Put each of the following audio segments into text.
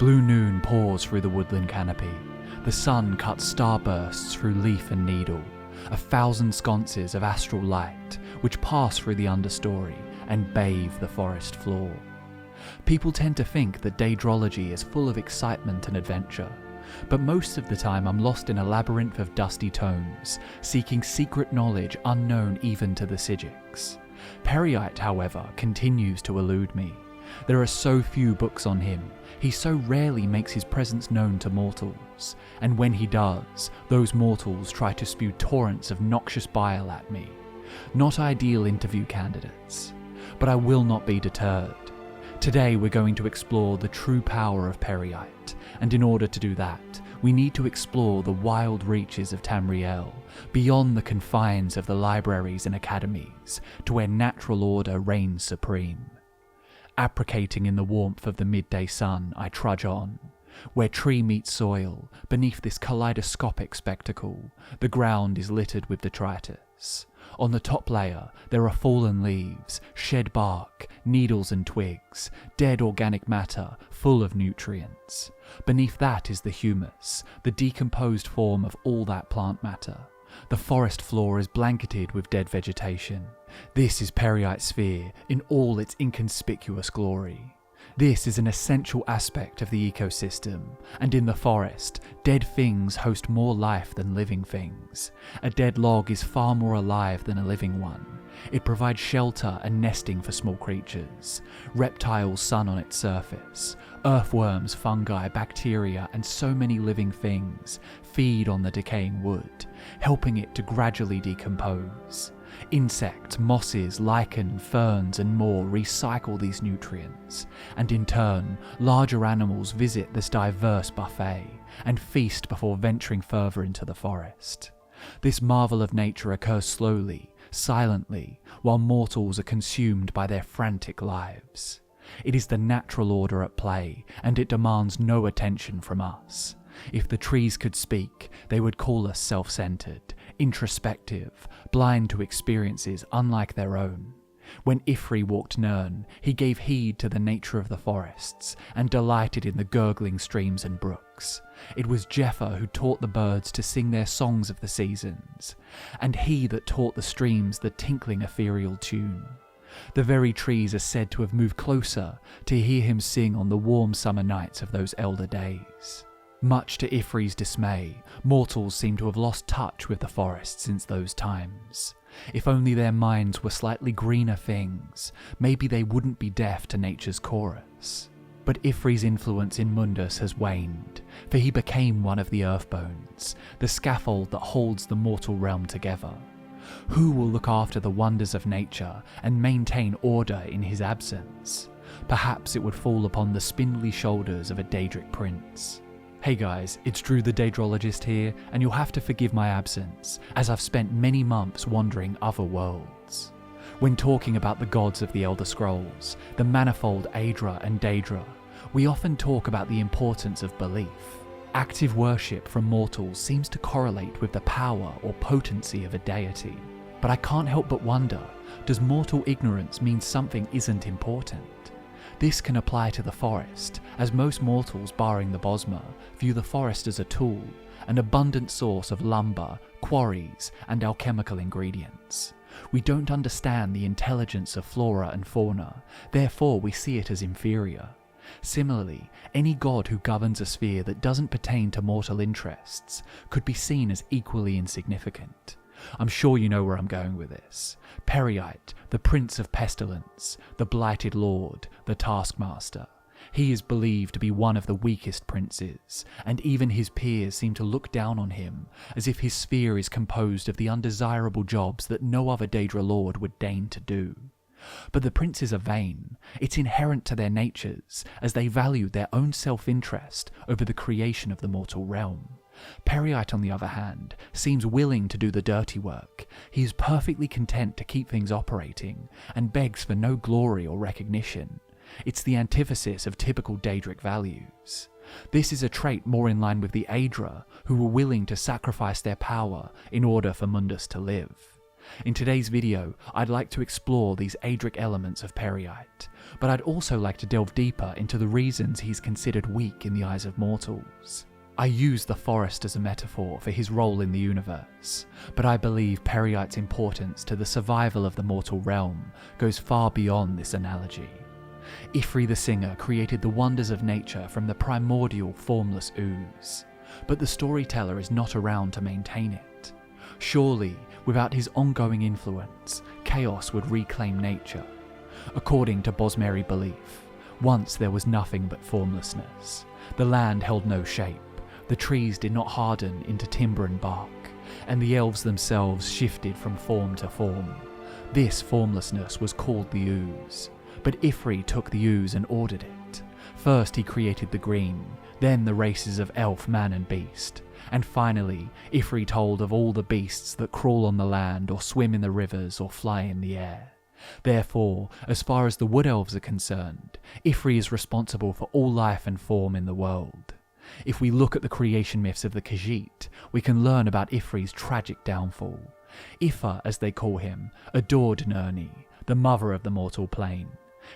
Blue noon pours through the woodland canopy. The sun cuts starbursts through leaf and needle, 1,000 sconces of astral light which pass through the understory and bathe the forest floor. People tend to think that Daedrology is full of excitement and adventure, but most of the time I'm lost in a labyrinth of dusty tomes, seeking secret knowledge unknown even to the Psijics. Peryite, however, continues to elude me. There are so few books on him, he so rarely makes his presence known to mortals, and when he does, those mortals try to spew torrents of noxious bile at me. Not ideal interview candidates, but I will not be deterred. Today we're going to explore the true power of Peryite, and in order to do that, we need to explore the wild reaches of Tamriel, beyond the confines of the libraries and academies, to where natural order reigns supreme. Applicating in the warmth of the midday sun, I trudge on. Where tree meets soil, beneath this kaleidoscopic spectacle, the ground is littered with detritus. On the top layer, there are fallen leaves, shed bark, needles and twigs, dead organic matter full of nutrients. Beneath that is the humus, the decomposed form of all that plant matter. The forest floor is blanketed with dead vegetation. This is Peryite's sphere in all its inconspicuous glory. This is an essential aspect of the ecosystem, and in the forest, dead things host more life than living things. A dead log is far more alive than a living one. It provides shelter and nesting for small creatures. Reptiles sun on its surface. Earthworms, fungi, bacteria, and so many living things feed on the decaying wood, helping it to gradually decompose. Insects, mosses, lichen, ferns and more recycle these nutrients, and in turn, larger animals visit this diverse buffet and feast before venturing further into the forest. This marvel of nature occurs slowly, silently, while mortals are consumed by their frantic lives. It is the natural order at play, and it demands no attention from us. If the trees could speak, they would call us self-centered, introspective, blind to experiences unlike their own. When Ifri walked Nirn, he gave heed to the nature of the forests and delighted in the gurgling streams and brooks. It was Jeffer who taught the birds to sing their songs of the seasons, and he that taught the streams the tinkling ethereal tune. The very trees are said to have moved closer to hear him sing on the warm summer nights of those elder days. Much to Ifri's dismay, mortals seem to have lost touch with the forest since those times. If only their minds were slightly greener things, maybe they wouldn't be deaf to nature's chorus. But Ifri's influence in Mundus has waned, for he became one of the Earthbones, the scaffold that holds the mortal realm together. Who will look after the wonders of nature and maintain order in his absence? Perhaps it would fall upon the spindly shoulders of a Daedric Prince. Hey guys, it's Drew the Daedrologist here, and you'll have to forgive my absence, as I've spent many months wandering other worlds. When talking about the gods of the Elder Scrolls, the manifold Aedra and Daedra, we often talk about the importance of belief. Active worship from mortals seems to correlate with the power or potency of a deity. But I can't help but wonder, does mortal ignorance mean something isn't important? This can apply to the forest, as most mortals barring the Bosmer view the forest as a tool, an abundant source of lumber, quarries, and alchemical ingredients. We don't understand the intelligence of flora and fauna, therefore we see it as inferior. Similarly, any god who governs a sphere that doesn't pertain to mortal interests could be seen as equally insignificant. I'm sure you know where I'm going with this. Peryite, the Prince of Pestilence, the Blighted Lord, the Taskmaster. He is believed to be one of the weakest princes, and even his peers seem to look down on him, as if his sphere is composed of the undesirable jobs that no other Daedra Lord would deign to do. But the princes are vain. It's inherent to their natures, as they value their own self-interest over the creation of the mortal realm. Peryite, on the other hand, seems willing to do the dirty work. He is perfectly content to keep things operating, and begs for no glory or recognition. It's the antithesis of typical Daedric values. This is a trait more in line with the Aedra, who were willing to sacrifice their power in order for Mundus to live. In today's video, I'd like to explore these Aedric elements of Peryite, but I'd also like to delve deeper into the reasons he's considered weak in the eyes of mortals. I use the forest as a metaphor for his role in the universe, but I believe Peryite's importance to the survival of the mortal realm goes far beyond this analogy. Ifri the singer created the wonders of nature from the primordial formless ooze, but the storyteller is not around to maintain it. Surely, without his ongoing influence, chaos would reclaim nature. According to Bosmeri belief, once there was nothing but formlessness. The land held no shape, the trees did not harden into timber and bark, and the elves themselves shifted from form to form. This formlessness was called the ooze, but Ifri took the ooze and ordered it. First he created the green, then the races of elf, man and beast, and finally Ifri told of all the beasts that crawl on the land or swim in the rivers or fly in the air. Therefore, as far as the wood elves are concerned, Ifri is responsible for all life and form in the world. If we look at the creation myths of the Khajiit, we can learn about Ifri's tragic downfall. Ifa, as they call him, adored Nirni, the mother of the mortal plane.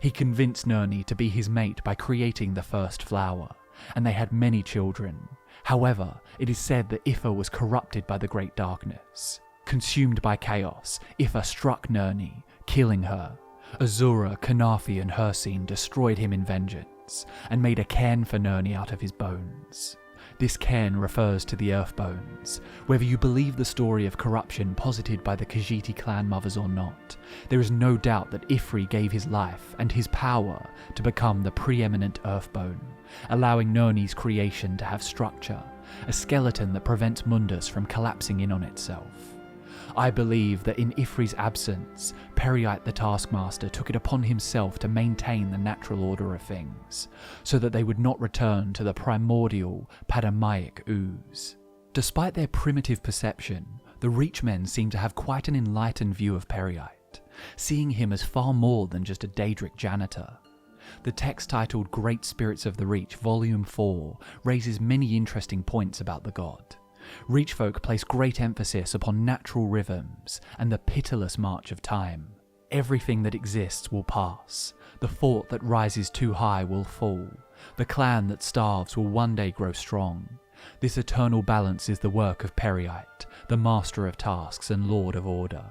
He convinced Nirni to be his mate by creating the first flower, and they had many children. However, it is said that Ifa was corrupted by the Great Darkness. Consumed by chaos, Ifa struck Nirni, killing her. Azura, Kanafi and Hircine destroyed him in vengeance, and made a cairn for Nirni out of his bones. This cairn refers to the Earth Bones. Whether you believe the story of corruption posited by the Khajiit clan mothers or not, there is no doubt that Ifri gave his life and his power to become the preeminent Earthbone, allowing Nirni's creation to have structure, a skeleton that prevents Mundus from collapsing in on itself. I believe that in Ifri's absence, Peryite the taskmaster took it upon himself to maintain the natural order of things, so that they would not return to the primordial Padamaic ooze. Despite their primitive perception, the Reachmen seem to have quite an enlightened view of Peryite, seeing him as far more than just a Daedric janitor. The text titled Great Spirits of the Reach Volume 4 raises many interesting points about the god. Reachfolk place great emphasis upon natural rhythms and the pitiless march of time. Everything that exists will pass. The fort that rises too high will fall. The clan that starves will one day grow strong. This eternal balance is the work of Peryite, the master of tasks and lord of order.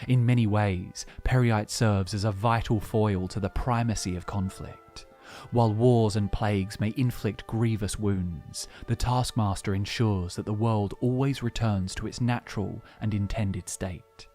In many ways, Peryite serves as a vital foil to the primacy of conflict. While wars and plagues may inflict grievous wounds, the taskmaster ensures that the world always returns to its natural and intended state.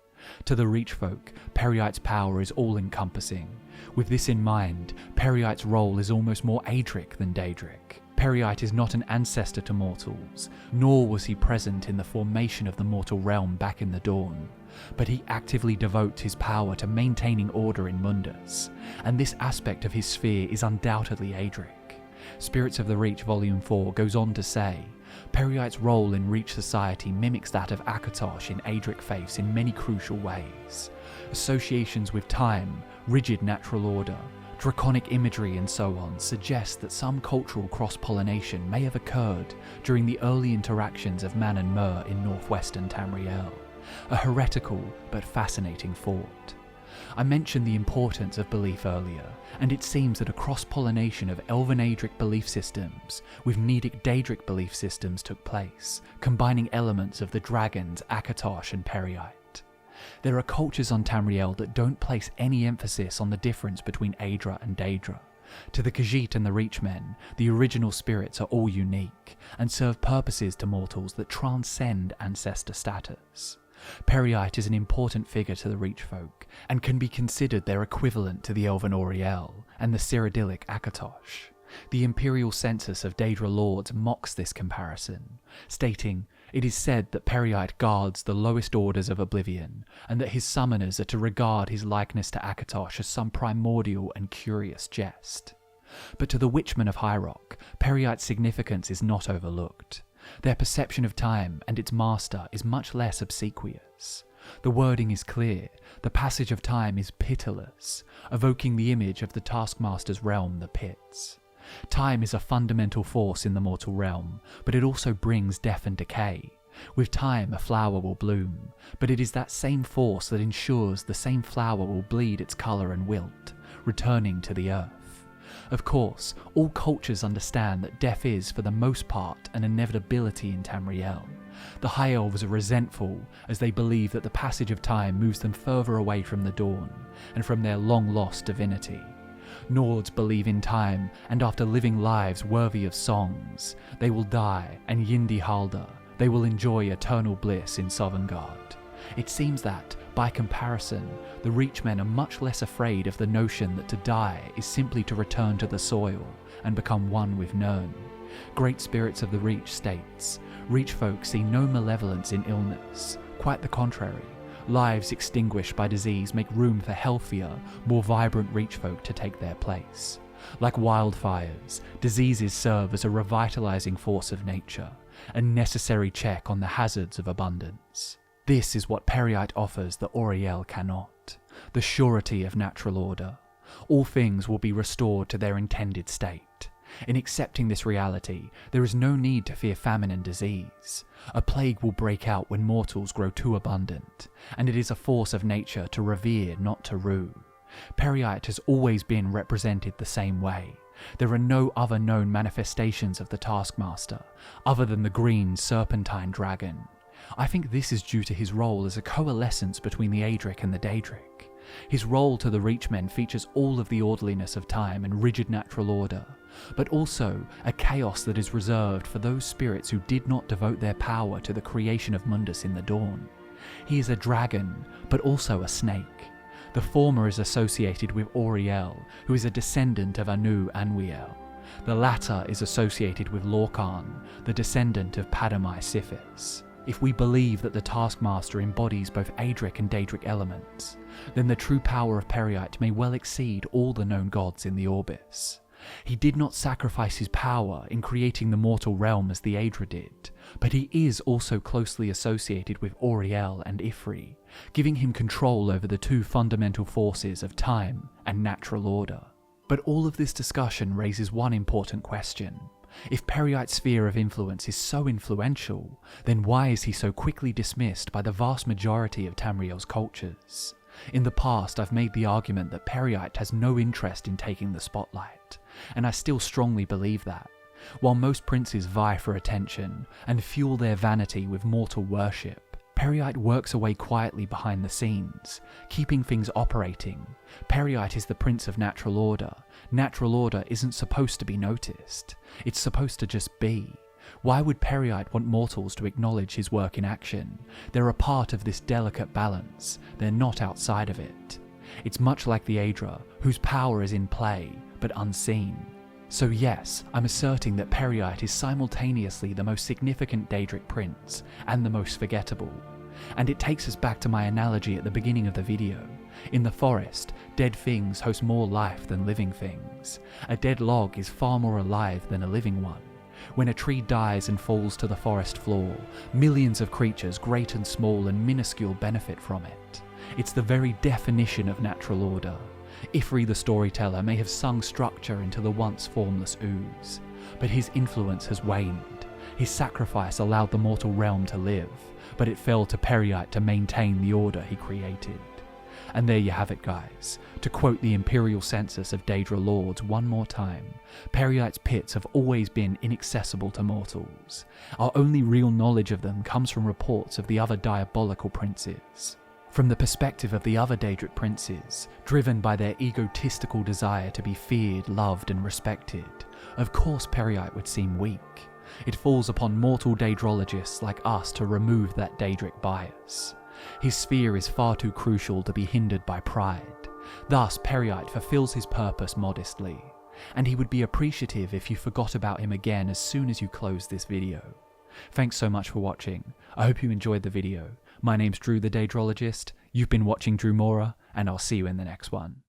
To the Reachfolk, Peryite's power is all-encompassing. With this in mind, Peryite's role is almost more Aedric than Daedric. Peryite is not an ancestor to mortals, nor was he present in the formation of the mortal realm back in the dawn, but he actively devotes his power to maintaining order in Mundus, and this aspect of his sphere is undoubtedly Aedric. Spirits of the Reach Volume 4 goes on to say, Peryite's role in Reach society mimics that of Akatosh in Aedric faiths in many crucial ways. Associations with time, rigid natural order, draconic imagery and so on suggest that some cultural cross-pollination may have occurred during the early interactions of Man and Mer in northwestern Tamriel, a heretical but fascinating thought. I mentioned the importance of belief earlier, and it seems that a cross-pollination of Elven Aedric belief systems with Nedic Daedric belief systems took place, combining elements of the dragons Akatosh and Peryite. There are cultures on Tamriel that don't place any emphasis on the difference between Aedra and Daedra. To the Khajiit and the Reachmen, the original spirits are all unique, and serve purposes to mortals that transcend ancestor status. Peryite is an important figure to the Reachfolk, and can be considered their equivalent to the Elven Auriel and the Cyrodiilic Akatosh. The imperial census of Daedra lords mocks this comparison, stating, "It is said that Peryite guards the lowest orders of oblivion, and that his summoners are to regard his likeness to Akatosh as some primordial and curious jest." But to the Witchmen of High Rock, Peryite's significance is not overlooked. Their perception of time and its master is much less obsequious. The wording is clear, the passage of time is pitiless, evoking the image of the taskmaster's realm, the pits. Time is a fundamental force in the mortal realm, but it also brings death and decay. With time, a flower will bloom, but it is that same force that ensures the same flower will bleed its colour and wilt, returning to the earth. Of course, all cultures understand that death is, for the most part, an inevitability in Tamriel. The High Elves are resentful as they believe that the passage of time moves them further away from the dawn and from their long-lost divinity. Nords believe in time, and after living lives worthy of songs, they will die, and Yindi Halda, they will enjoy eternal bliss in Sovngarde. It seems that, by comparison, the Reachmen are much less afraid of the notion that to die is simply to return to the soil and become one with Nirn. Great Spirits of the Reach states, Reach folk see no malevolence in illness, quite the contrary. Lives extinguished by disease make room for healthier, more vibrant Reach folk to take their place. Like wildfires, diseases serve as a revitalizing force of nature, a necessary check on the hazards of abundance. This is what Peryite offers that Auriel cannot, the surety of natural order. All things will be restored to their intended state. In accepting this reality, there is no need to fear famine and disease. A plague will break out when mortals grow too abundant, and it is a force of nature to revere, not to rue. Peryite has always been represented the same way. There are no other known manifestations of the taskmaster, other than the green serpentine dragon. I think this is due to his role as a coalescence between the Aedric and the Daedric. His role to the Reachmen features all of the orderliness of time and rigid natural order, but also a chaos that is reserved for those spirits who did not devote their power to the creation of Mundus in the dawn. He is a dragon, but also a snake. The former is associated with Auriel, who is a descendant of Anu Anwiel. The latter is associated with Lorcan, the descendant of Padamai Sithis. If we believe that the Taskmaster embodies both Aedric and Daedric elements, then the true power of Peryite may well exceed all the known gods in the Orbis. He did not sacrifice his power in creating the mortal realm as the Aedra did, but he is also closely associated with Auriel and Ifri, giving him control over the two fundamental forces of time and natural order. But all of this discussion raises one important question. If Peryite's sphere of influence is so influential, then why is he so quickly dismissed by the vast majority of Tamriel's cultures? In the past, I've made the argument that Peryite has no interest in taking the spotlight, and I still strongly believe that. While most princes vie for attention and fuel their vanity with mortal worship, Peryite works away quietly behind the scenes, keeping things operating. Peryite is the prince of natural order. Natural order isn't supposed to be noticed. It's supposed to just be. Why would Peryite want mortals to acknowledge his work in action? They're a part of this delicate balance. They're not outside of it. It's much like the Aedra, whose power is in play, but unseen. So yes, I'm asserting that Peryite is simultaneously the most significant Daedric Prince and the most forgettable. And it takes us back to my analogy at the beginning of the video. In the forest, dead things host more life than living things. A dead log is far more alive than a living one. When a tree dies and falls to the forest floor, millions of creatures, great and small and minuscule, benefit from it. It's the very definition of natural order. Ifri the storyteller may have sung structure into the once formless ooze, but his influence has waned. His sacrifice allowed the mortal realm to live, but it fell to Peryite to maintain the order he created. And there you have it, guys. To quote the imperial census of Daedra lords one more time, Peryite's pits have always been inaccessible to mortals. Our only real knowledge of them comes from reports of the other diabolical princes. From the perspective of the other Daedric princes, driven by their egotistical desire to be feared, loved and respected, of course Peryite would seem weak. It falls upon mortal Daedrologists like us to remove that Daedric bias. His sphere is far too crucial to be hindered by pride. Thus, Peryite fulfills his purpose modestly, and he would be appreciative if you forgot about him again as soon as you close this video. Thanks so much for watching. I hope you enjoyed the video. My name's Drew the Daedrologist, you've been watching Drew Mora, and I'll see you in the next one.